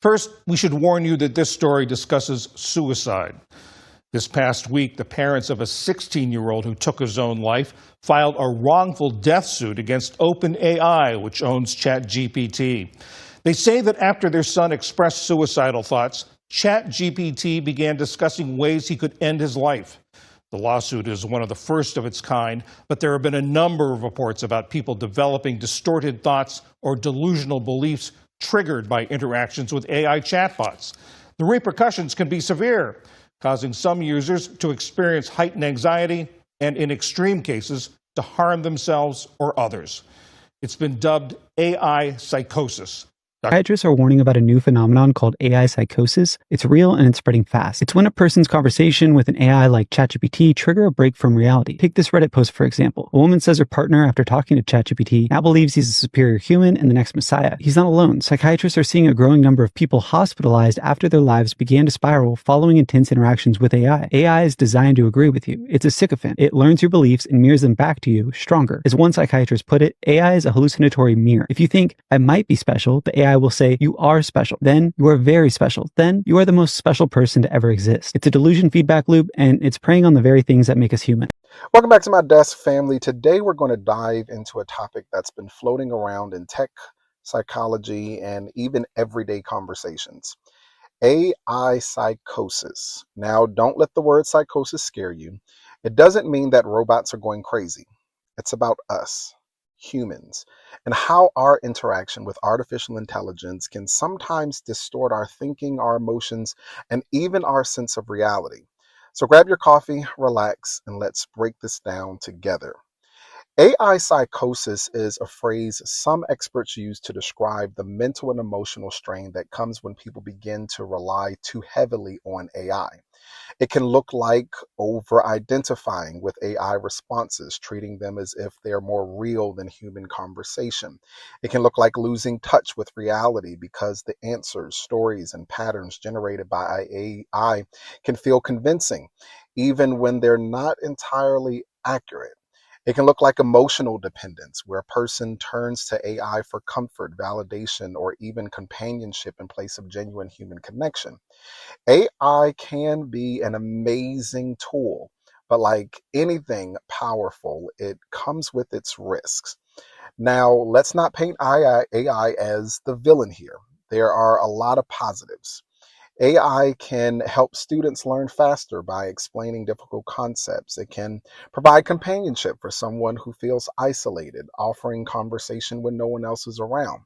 First, we should warn you that this story discusses suicide. This past week, the parents of a 16-year-old who took his own life filed a wrongful death suit against OpenAI, which owns ChatGPT. They say that after their son expressed suicidal thoughts, ChatGPT began discussing ways he could end his life. The lawsuit is one of the first of its kind, but there have been a number of reports about people developing distorted thoughts or delusional beliefs triggered by interactions with AI chatbots. The repercussions can be severe, causing some users to experience heightened anxiety and, in extreme cases, to harm themselves or others. It's been dubbed AI psychosis. Psychiatrists are warning about a new phenomenon called AI psychosis. It's real and it's spreading fast. It's when a person's conversation with an AI like ChatGPT trigger a break from reality. Take this Reddit post, for example. A woman says her partner, after talking to ChatGPT, now believes he's a superior human and the next messiah. He's not alone. Psychiatrists are seeing a growing number of people hospitalized after their lives began to spiral following intense interactions with AI. AI is designed to agree with you. It's a sycophant. It learns your beliefs and mirrors them back to you stronger. As one psychiatrist put it, AI is a hallucinatory mirror. If you think, I might be special, the AI will say, you are special. Then you are very special. Then you are the most special person to ever exist. It's a delusion feedback loop, and it's preying on the very things that make us human. Welcome back to my desk, family. Today we're going to dive into a topic that's been floating around in tech, psychology, and even everyday conversations. AI psychosis. Now, don't let the word psychosis scare you. It doesn't mean that robots are going crazy. It's about us, humans, and how our interaction with artificial intelligence can sometimes distort our thinking, our emotions, and even our sense of reality. So grab your coffee, relax, and let's break this down together. AI psychosis is a phrase some experts use to describe the mental and emotional strain that comes when people begin to rely too heavily on AI. It can look like over-identifying with AI responses, treating them as if they're more real than human conversation. It can look like losing touch with reality because the answers, stories, and patterns generated by AI can feel convincing, even when they're not entirely accurate. It can look like emotional dependence, where a person turns to AI for comfort, validation, or even companionship in place of genuine human connection. AI can be an amazing tool, but like anything powerful, it comes with its risks. Now, let's not paint AI as the villain here. There are a lot of positives. AI can help students learn faster by explaining difficult concepts. It can provide companionship for someone who feels isolated, offering conversation when no one else is around.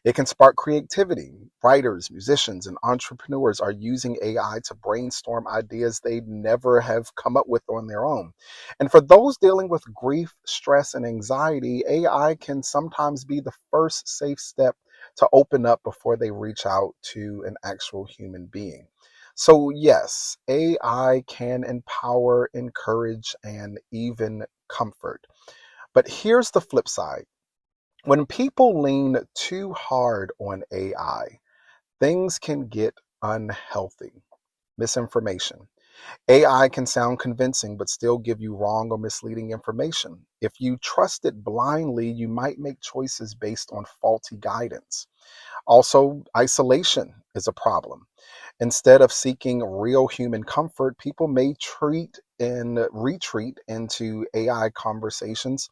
It can spark creativity. Writers, musicians, and entrepreneurs are using AI to brainstorm ideas they'd never have come up with on their own. And for those dealing with grief, stress, and anxiety, AI can sometimes be the first safe step to open up before they reach out to an actual human being. So yes, AI can empower, encourage, and even comfort. But here's the flip side. When people lean too hard on AI, things can get unhealthy. Misinformation. AI can sound convincing, but still give you wrong or misleading information. If you trust it blindly, you might make choices based on faulty guidance. Also, isolation is a problem. Instead of seeking real human comfort, people may retreat into AI conversations,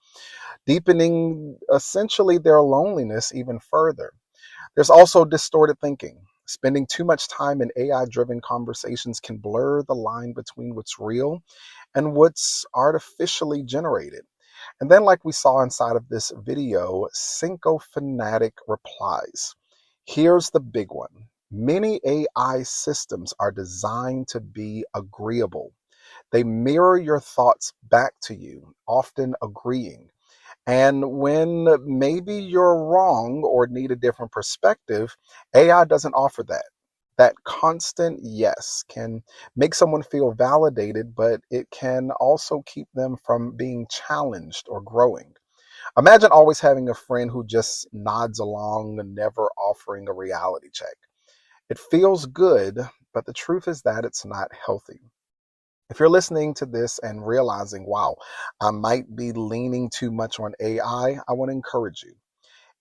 deepening essentially their loneliness even further. There's also distorted thinking. Spending too much time in AI-driven conversations can blur the line between what's real and what's artificially generated. And then, like we saw inside of this video, sycophantic replies. Here's the big one. Many AI systems are designed to be agreeable. They mirror your thoughts back to you, often agreeing. And when maybe you're wrong or need a different perspective, AI doesn't offer that. That constant yes can make someone feel validated, but it can also keep them from being challenged or growing. Imagine always having a friend who just nods along and never offering a reality check. It feels good, but the truth is that it's not healthy. If you're listening to this and realizing, wow, I might be leaning too much on AI, I want to encourage you.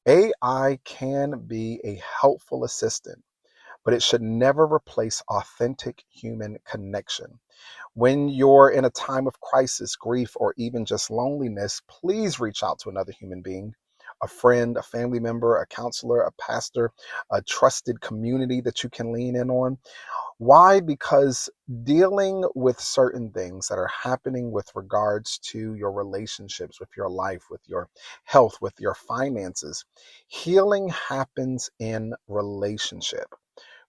AI can be a helpful assistant, but it should never replace authentic human connection. When you're in a time of crisis, grief, or even just loneliness, please reach out to another human being, a friend, a family member, a counselor, a pastor, a trusted community that you can lean in on. Why? Because dealing with certain things that are happening with regards to your relationships, with your life, with your health, with your finances, healing happens in relationship.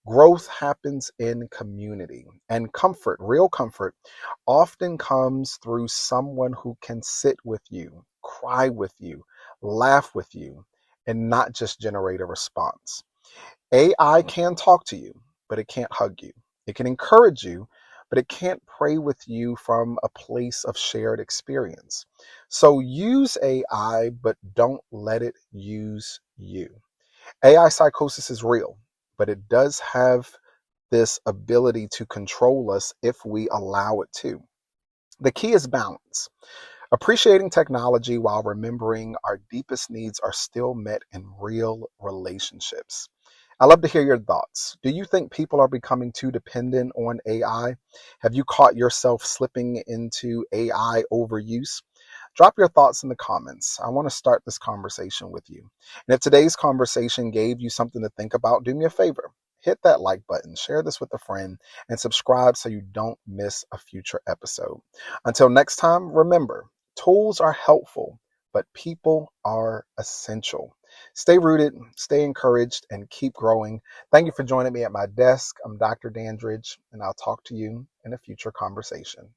Growth happens in community, and comfort, real comfort, often comes through someone who can sit with you, cry with you, laugh with you, and not just generate a response. AI can talk to you, but it can't hug you. It can encourage you, but it can't pray with you from a place of shared experience. So use AI, but don't let it use you. AI psychosis is real, but it does have this ability to control us if we allow it to. The key is balance. Appreciating technology while remembering our deepest needs are still met in real relationships. I love to hear your thoughts. Do you think people are becoming too dependent on AI? Have you caught yourself slipping into AI overuse? Drop your thoughts in the comments. I want to start this conversation with you. And if today's conversation gave you something to think about, do me a favor. Hit that like button, share this with a friend, and subscribe so you don't miss a future episode. Until next time, remember, tools are helpful, but people are essential. Stay rooted, stay encouraged, and keep growing. Thank you for joining me at my desk. I'm Dr. Dandridge, and I'll talk to you in a future conversation.